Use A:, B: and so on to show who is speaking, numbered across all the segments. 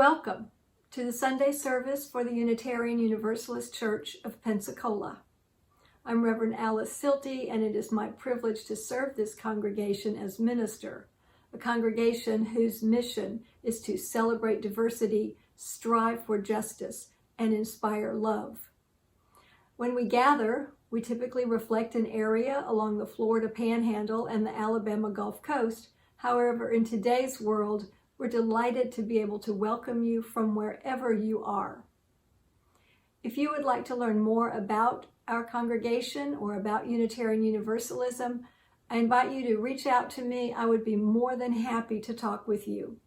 A: Welcome to the Sunday service for the Unitarian Universalist Church of Pensacola. I'm Reverend Alice Silty, and it is my privilege to serve this congregation as minister, a congregation whose mission is to celebrate diversity, strive for justice, and inspire love. When we gather, we typically reflect an area along the Florida Panhandle and the Alabama Gulf Coast. However, in today's world, we're delighted to be able to welcome you from wherever you are. If you would like to learn more about our congregation or about Unitarian Universalism, I invite you to reach out to me. I would be more than happy to talk with you.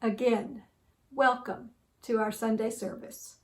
A: Again, welcome to our Sunday service.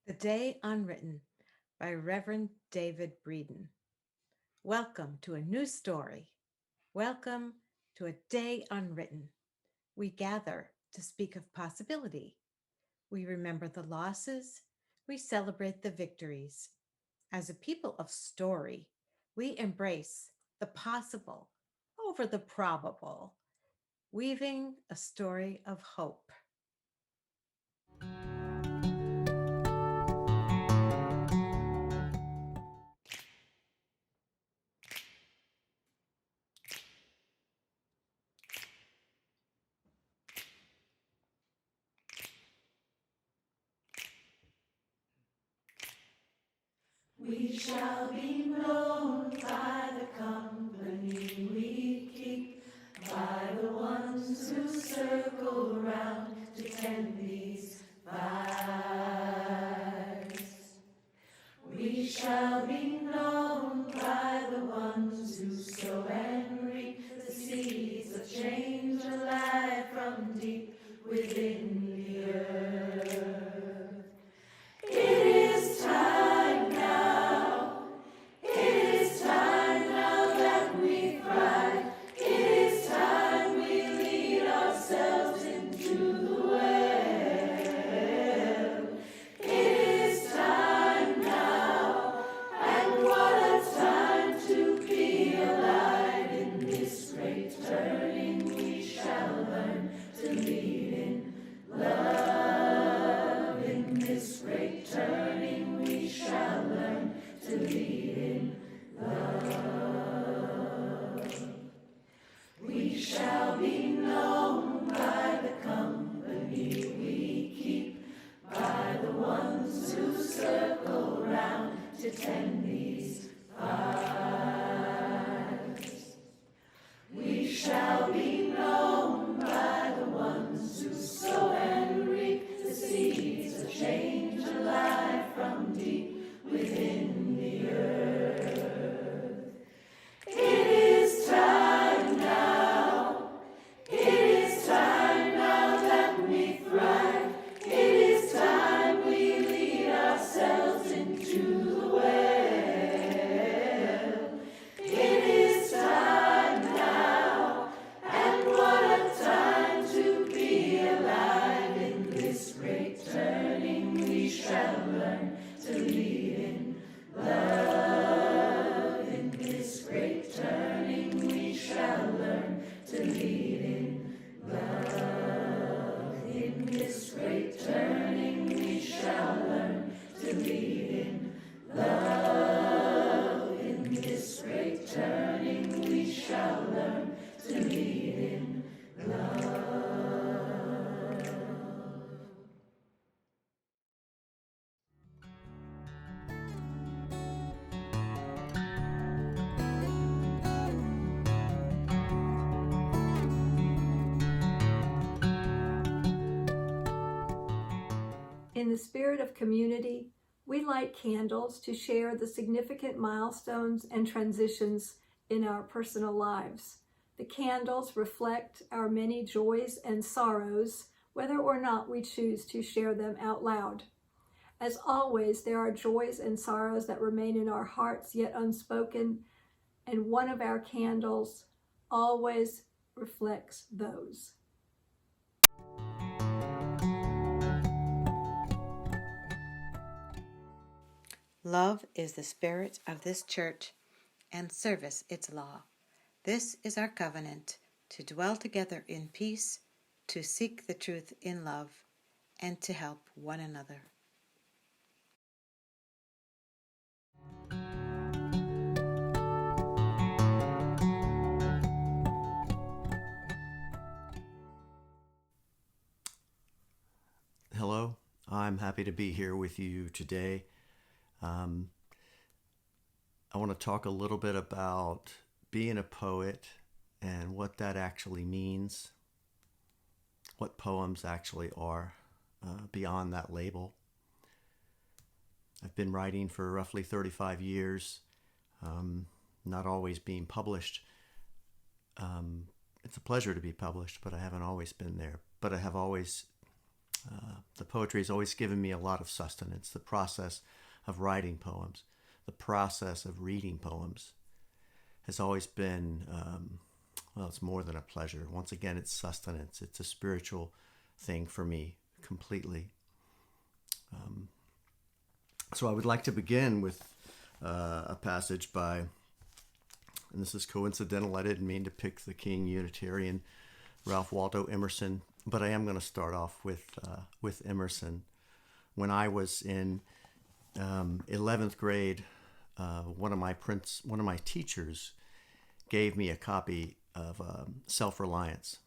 B: The Day Unwritten by Reverend David Breeden. Welcome to a new story. Welcome to a day unwritten. We gather to speak of possibility. We remember the losses. We celebrate the victories. As a people of story, we embrace the possible over the probable, weaving a story of hope.
C: We shall be known by the company we keep, by the ones who circle round to tend these fires. We shall be known by the ones who sow and reap the seeds of change alive from deep within the earth. It is time now. It is time now that we thrive. It is time we lead ourselves into the well. It is time now, and what a time to be alive in this great turning. We shall learn to lead in
A: in the spirit of community, we light candles to share the significant milestones and transitions in our personal lives. The candles reflect our many joys and sorrows, whether or not we choose to share them out loud. As always, there are joys and sorrows that remain in our hearts yet unspoken, and one of our candles always reflects those.
B: Love is the spirit of this church, and service its law. This is our covenant, to dwell together in peace, to seek the truth in love, and to help one another.
D: Hello, I'm happy to be here with you today. I want to talk a little bit about being a poet and what that actually means, what poems actually are beyond that label. I've been writing for roughly 35 years, not always being published. It's a pleasure to be published, but I haven't always been there. But I have always the poetry has always given me a lot of sustenance. The process of writing poems, the process of reading poems has always been, well, it's more than a pleasure. Once again, it's sustenance. It's a spiritual thing for me completely. So I would like to begin with a passage by, and this is coincidental, I didn't mean to pick the King Unitarian Ralph Waldo Emerson, but I am going to start off with Emerson. When I was in 11th grade, one of my teachers gave me a copy of Self-Reliance,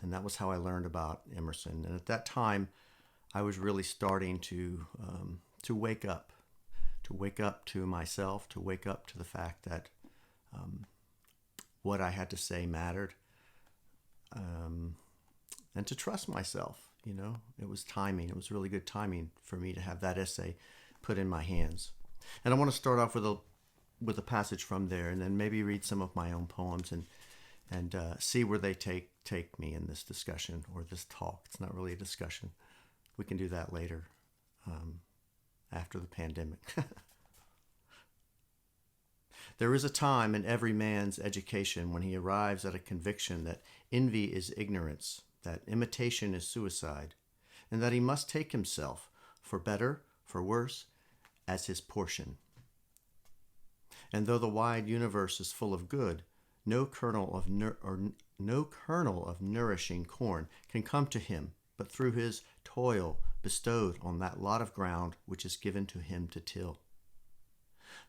D: and that was how I learned about Emerson. And at that time, I was really starting to wake up to myself, to wake up to the fact that what I had to say mattered. And to trust myself, you know, it was timing. It was really good timing for me to have that essay put in my hands. And I want to start off with a passage from there, and then maybe read some of my own poems and see where they take me in this discussion or this talk. It's not really a discussion. We can do that later, after the pandemic. There is a time in every man's education when he arrives at a conviction that envy is ignorance, that imitation is suicide, and that he must take himself, for better, for worse, as his portion. And though the wide universe is full of good, no kernel of nourishing corn can come to him but through his toil bestowed on that lot of ground which is given to him to till.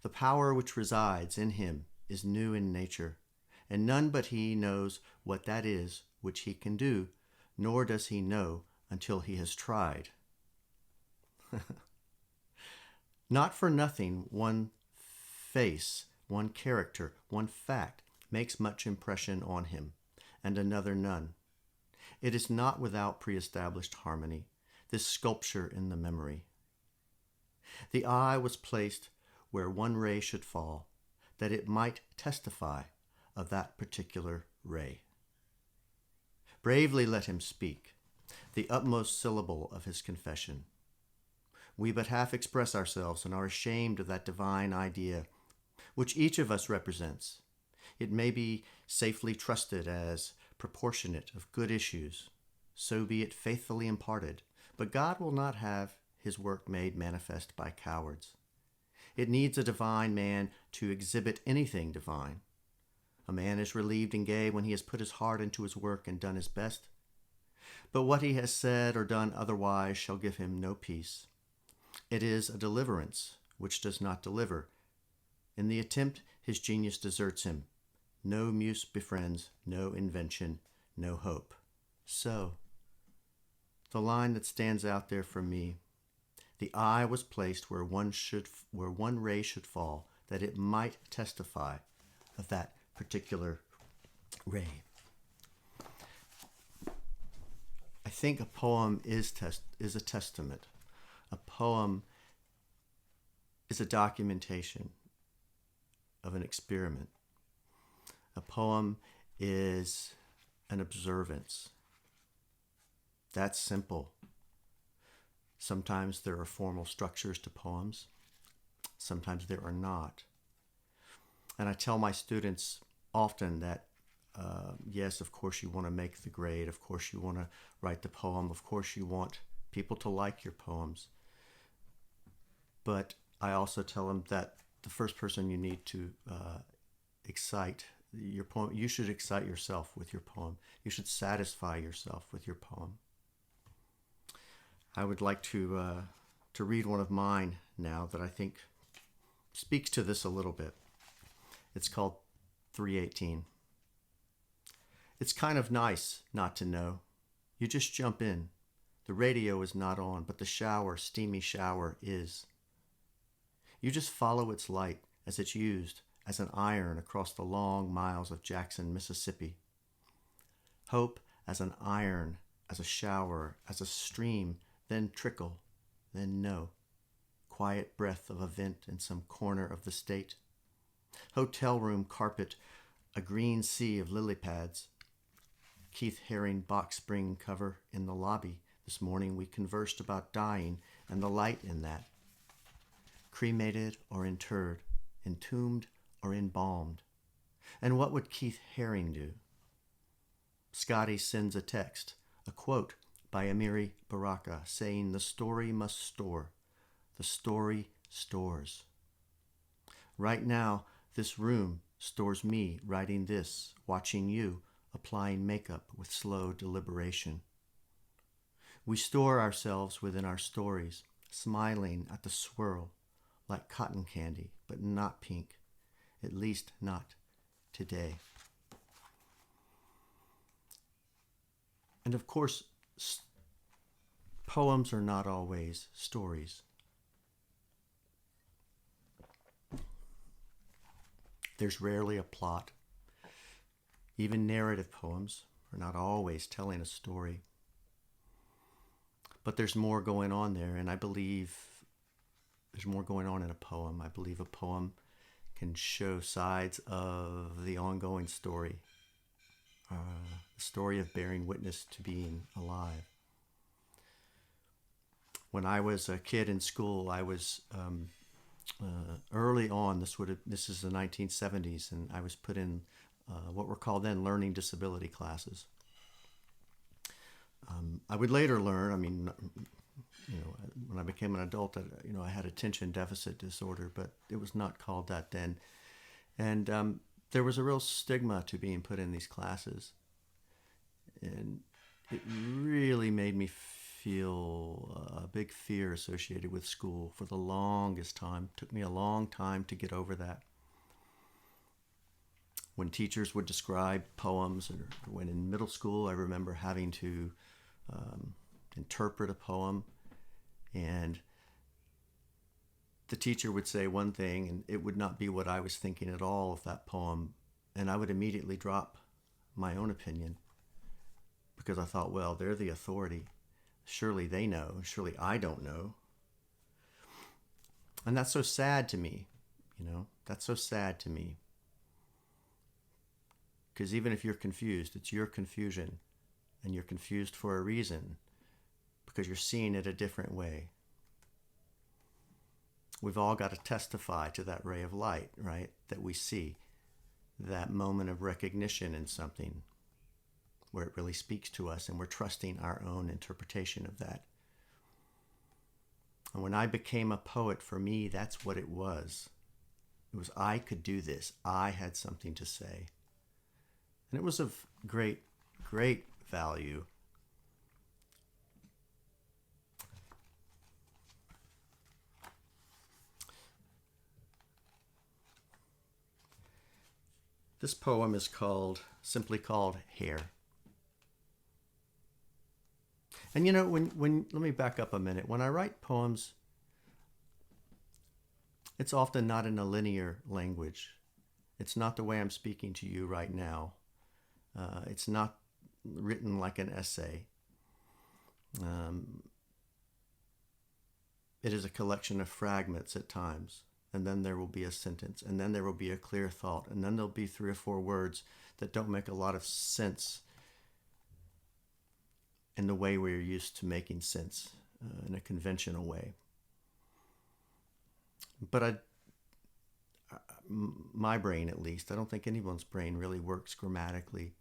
D: The power which resides in him is new in nature, and none but he knows what that is which he can do, nor does he know until he has tried. Not for nothing one face, one character, one fact makes much impression on him, and another none. It is not without pre-established harmony, this sculpture in the memory. The eye was placed where one ray should fall, that it might testify of that particular ray. Bravely let him speak, the utmost syllable of his confession. We but half express ourselves and are ashamed of that divine idea, which each of us represents. It may be safely trusted as proportionate of good issues, so be it faithfully imparted, but God will not have his work made manifest by cowards. It needs a divine man to exhibit anything divine. A man is relieved and gay when he has put his heart into his work and done his best. But what he has said or done otherwise shall give him no peace. It is a deliverance which does not deliver. In the attempt, his genius deserts him. No muse befriends, no invention, no hope. So, the line that stands out there for me, the eye was placed where one ray should fall, that it might testify of that particular ray. I think a poem is a testament. A poem is a documentation of an experiment. A poem is an observance. That's simple. Sometimes there are formal structures to poems. Sometimes there are not. And I tell my students often that, yes, of course you want to make the grade. Of course you want to write the poem. Of course you want people to like your poems. But I also tell them that the first person you need to excite your poem, you should excite yourself with your poem. You should satisfy yourself with your poem. I would like to read one of mine now that I think speaks to this a little bit. It's called 318. It's kind of nice not to know. You just jump in. The radio is not on, but the shower, steamy shower, is. You just follow its light as it's used as an iron across the long miles of Jackson, Mississippi. Hope as an iron, as a shower, as a stream, then trickle, then no. Quiet breath of a vent in some corner of the state. Hotel room carpet, a green sea of lily pads. Keith Haring box spring cover in the lobby. This morning we conversed about dying and the light in that. Cremated or interred, entombed or embalmed. And what would Keith Haring do? Scotty sends a text, a quote by Amiri Baraka saying the story must store. The story stores. Right now, this room stores me writing this, watching you, applying makeup with slow deliberation. We store ourselves within our stories, smiling at the swirl, like cotton candy, but not pink, at least not today. And of course, poems are not always stories. There's rarely a plot. Even narrative poems are not always telling a story. But there's more going on there, and I believe there's more going on in a poem. I believe a poem can show sides of the ongoing story, the story of bearing witness to being alive. When I was a kid in school, I was early on. This is the 1970s, and I was put in what were called then learning disability classes. I would later learn. When I became an adult, I had attention deficit disorder, but it was not called that then. And there was a real stigma to being put in these classes. And it really made me feel a big fear associated with school for the longest time. It took me a long time to get over that. When teachers would describe poems, or when in middle school, I remember having to interpret a poem, and the teacher would say one thing and it would not be what I was thinking at all of that poem, and I would immediately drop my own opinion because I thought, well, they're the authority. Surely they know. Surely I don't know. And that's so sad to me, That's so sad to me. Because even if you're confused, it's your confusion, and you're confused for a reason, because you're seeing it a different way. We've all got to testify to that ray of light, right? That we see, that moment of recognition in something where it really speaks to us and we're trusting our own interpretation of that. And when I became a poet, for me, that's what it was. It was, I could do this. I had something to say. And it was of great, great value. This poem is simply called Hair. And when let me back up a minute. When I write poems, it's often not in a linear language. It's not the way I'm speaking to you right now. It's not written like an essay. it is a collection of fragments at times, and then there will be a sentence, and then there will be a clear thought, and then there'll be 3 or 4 words that don't make a lot of sense in the way we're used to making sense, in a conventional way. But my brain, at least, I don't think anyone's brain really works grammatically.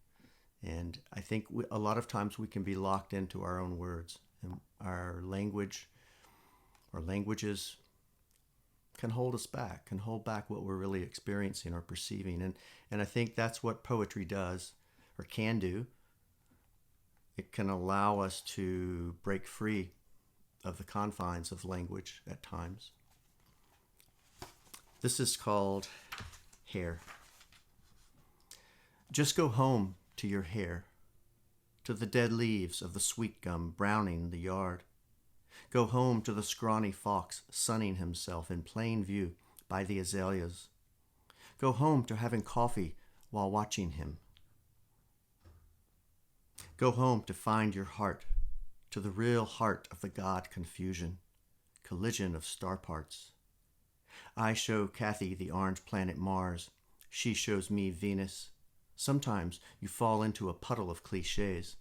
D: And I think a lot of times we can be locked into our own words, and our language or languages can hold us back, can hold back what we're really experiencing or perceiving. And I think that's what poetry does, or can do. It can allow us to break free of the confines of language at times. This is called Hair. Just go home to your hair, to the dead leaves of the sweet gum browning the yard. Go home to the scrawny fox sunning himself in plain view by the azaleas. Go home to having coffee while watching him. Go home to find your heart, to the real heart of the god confusion, collision of star parts. I show Kathy the orange planet Mars. She shows me Venus. Sometimes you fall into a puddle of cliches.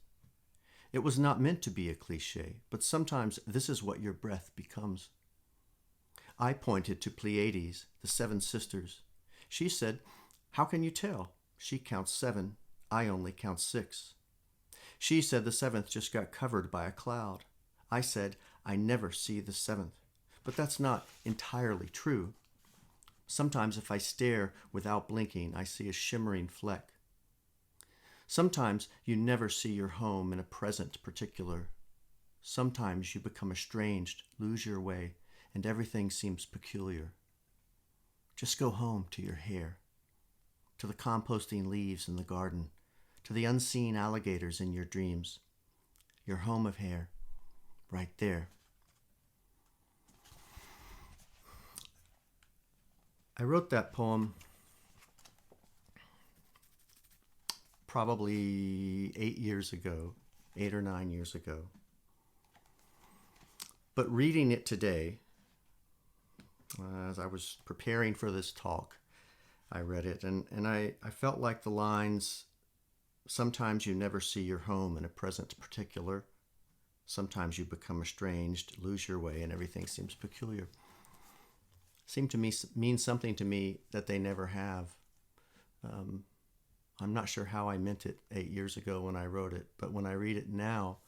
D: It was not meant to be a cliche, but sometimes this is what your breath becomes. I pointed to Pleiades, the 7 sisters. She said, "How can you tell? She counts 7. I only count 6. She said the 7th just got covered by a cloud. I said, I never see the 7th. But that's not entirely true. Sometimes if I stare without blinking, I see a shimmering fleck. Sometimes you never see your home in a present particular. Sometimes you become estranged, lose your way, and everything seems peculiar. Just go home to your hair, to the composting leaves in the garden, to the unseen alligators in your dreams. Your home of hair, right there." I wrote that poem probably 8 or 9 years ago. But reading it today, as I was preparing for this talk, I read it, and I felt like the lines, "Sometimes you never see your home in a present particular. Sometimes you become estranged, lose your way, and everything seems peculiar," seem to me mean something to me that they never have. I'm not sure how I meant it 8 years ago when I wrote it, but when I read it now,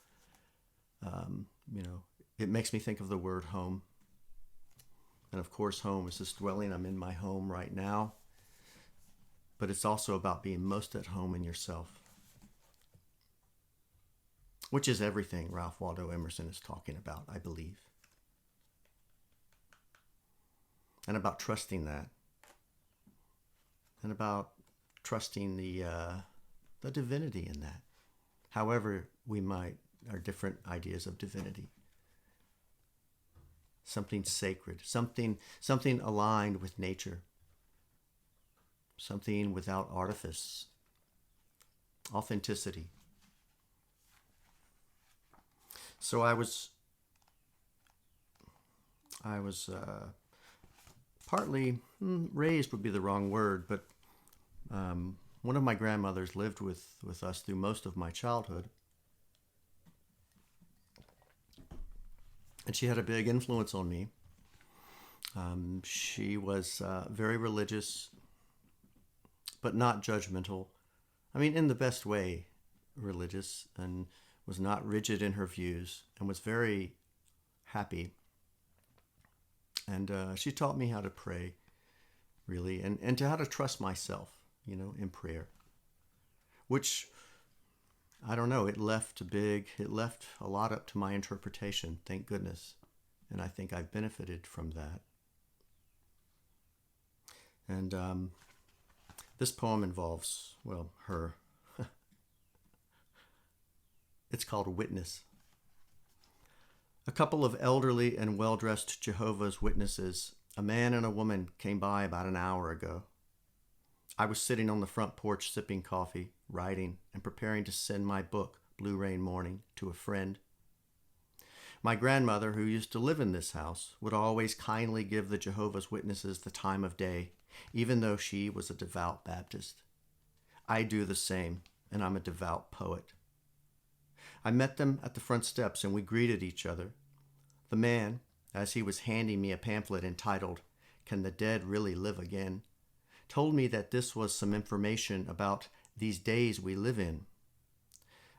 D: it makes me think of the word home. And of course, home is this dwelling. I'm in my home right now, but it's also about being most at home in yourself, which is everything Ralph Waldo Emerson is talking about, I believe. And about trusting that. And about trusting the divinity in that. However our different ideas of divinity. Something sacred, something aligned with nature. Something without artifice. Authenticity. So I was partly raised would be the wrong word, but one of my grandmothers lived with us through most of my childhood. And she had a big influence on me. She was very religious, but not judgmental. I mean, in the best way, religious, and was not rigid in her views, and was very happy. And she taught me how to pray, really, and to how to trust myself, in prayer. Which, I don't know, it left a lot up to my interpretation, thank goodness. And I think I've benefited from that. And this poem involves, her. It's called Witness. A couple of elderly and well-dressed Jehovah's Witnesses, a man and a woman, came by about an hour ago. I was sitting on the front porch sipping coffee, writing, and preparing to send my book, Blue Rain Morning, to a friend. My grandmother, who used to live in this house, would always kindly give the Jehovah's Witnesses the time of day, even though she was a devout Baptist. I do the same, and I'm a devout poet. I met them at the front steps, and we greeted each other. The man, as he was handing me a pamphlet entitled, "Can the Dead Really Live Again?" told me that this was some information about these days we live in.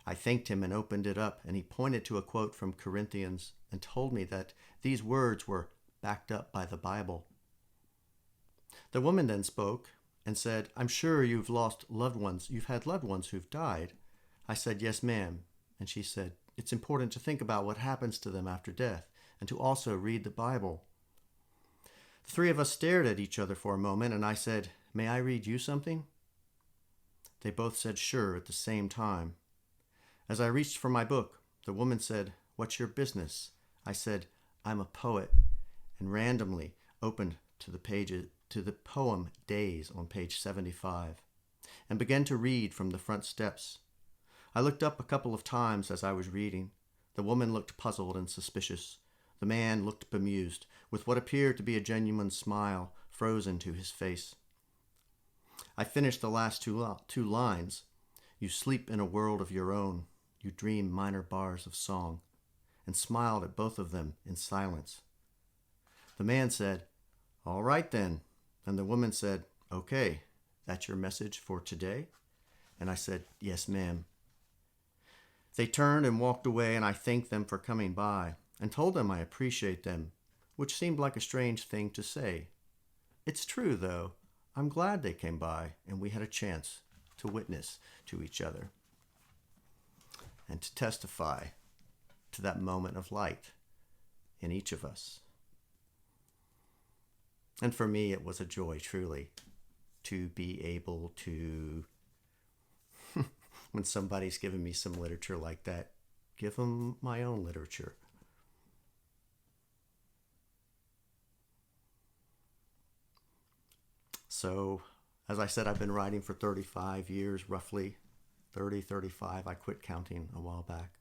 D: I thanked him and opened it up, and he pointed to a quote from Corinthians and told me that these words were backed up by the Bible. The woman then spoke and said, "I'm sure you've lost loved ones. You've had loved ones who've died." I said, "Yes, ma'am." And she said, "It's important to think about what happens to them after death and to also read the Bible." The three of us stared at each other for a moment, and I said, "May I read you something?" They both said sure at the same time. As I reached for my book, the woman said, "What's your business?" I said, "I'm a poet," and randomly opened to the poem Days on page 75, and began to read from the front steps. I looked up a couple of times as I was reading. The woman looked puzzled and suspicious. The man looked bemused, with what appeared to be a genuine smile frozen to his face. I finished the last two lines. "You sleep in a world of your own. You dream minor bars of song," and smiled at both of them in silence. The man said, "All right then." And the woman said, "Okay, that's your message for today?" And I said, "Yes, ma'am." They turned and walked away, and I thanked them for coming by and told them I appreciate them, which seemed like a strange thing to say. It's true, though. I'm glad they came by and we had a chance to witness to each other and to testify to that moment of light in each of us. And for me, it was a joy, truly, to be able to, when somebody's giving me some literature like that, give them my own literature. So, as I said, I've been writing for 35 years, roughly 35. I quit counting a while back.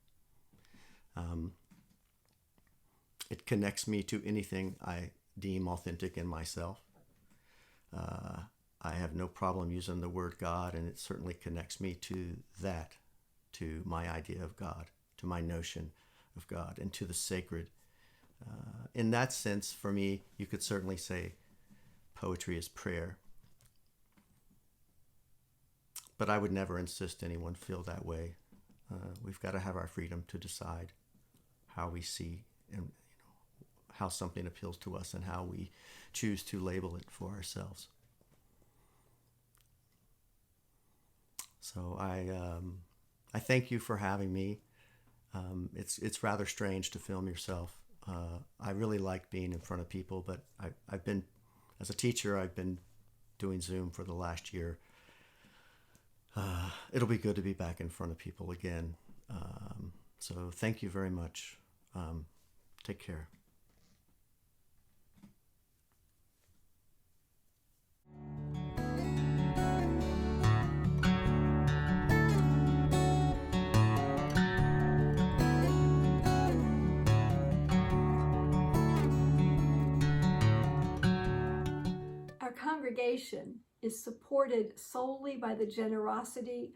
D: It connects me to anything I deem authentic in myself. I have no problem using the word God, and it certainly connects me to that, to my idea of God, to my notion of God, and to the sacred. In that sense, for me, you could certainly say poetry is prayer. But I would never insist anyone feel that way. We've got to have our freedom to decide how we see and how something appeals to us and how we choose to label it for ourselves. So I thank you for having me. It's rather strange to film yourself. I really like being in front of people, but I've been, as a teacher, I've been doing Zoom for the last year. It'll be good to be back in front of people again. So thank you very much. Take care.
A: Our congregation is supported solely by the generosity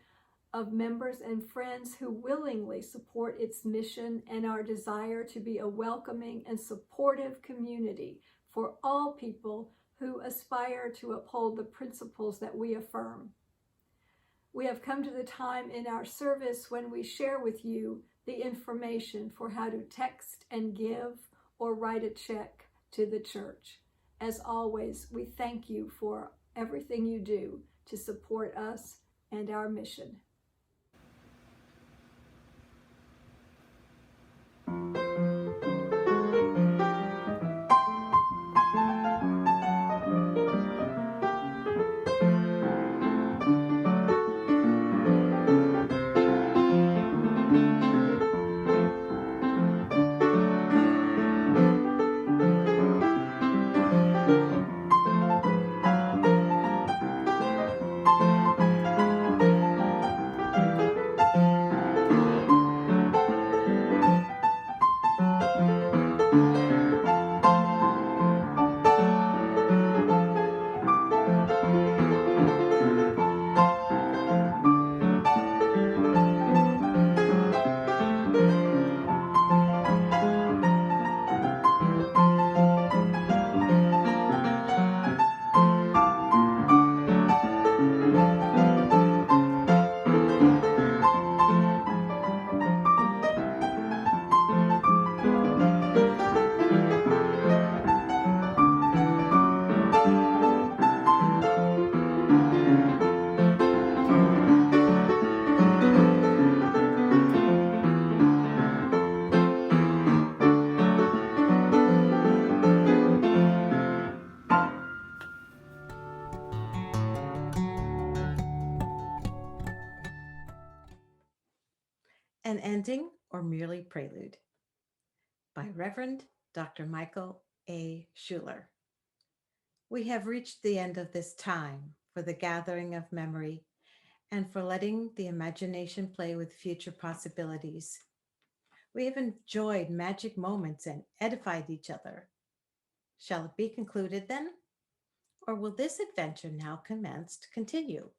A: of members and friends who willingly support its mission and our desire to be a welcoming and supportive community for all people who aspire to uphold the principles that we affirm. We have come to the time in our service when we share with you the information for how to text and give or write a check to the church. As always, we thank you for everything you do to support us and our mission.
B: an ending, or merely prelude? By Reverend Dr. Michael A. Schuler. We have reached the end of this time for the gathering of memory and for letting the imagination play with future possibilities. We have enjoyed magic moments and edified each other. Shall it be concluded then? Or will this adventure now commenced continue?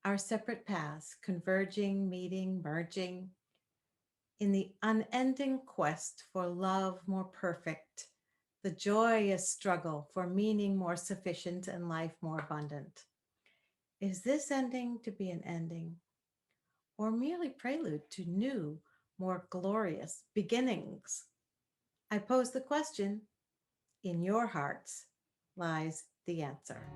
B: Our separate paths, converging, meeting, merging, in the unending quest for love more perfect, the joyous struggle for meaning more sufficient and life more abundant. Is this ending to be an ending, or merely prelude to new, more glorious beginnings? I pose the question. In your hearts lies the answer.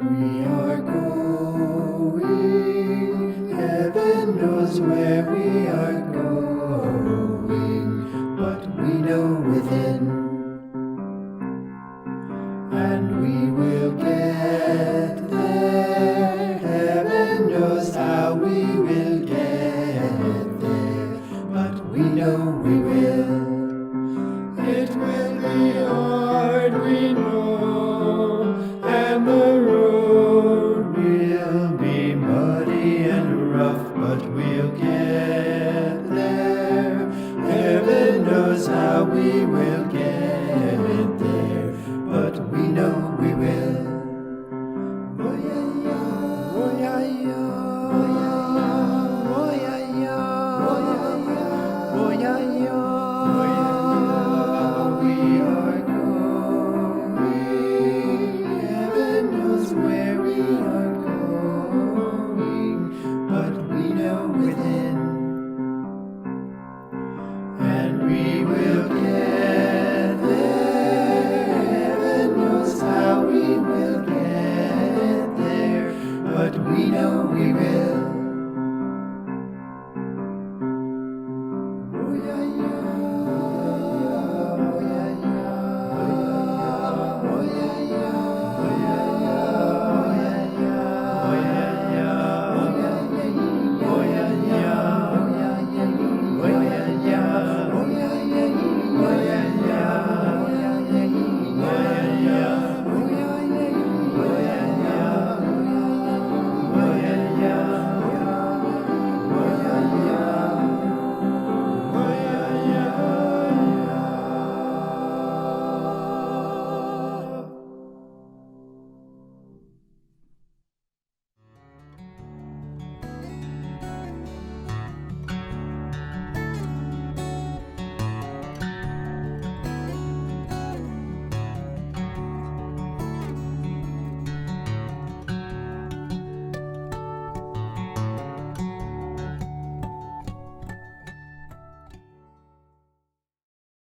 C: We are going, heaven knows where we are going, but we know within, and we will get there. Heaven knows how we will get there, but we know we will. It will be hard, we know, and the road will be muddy and rough, but we'll get there. Heaven knows how we will get there, but we know we will.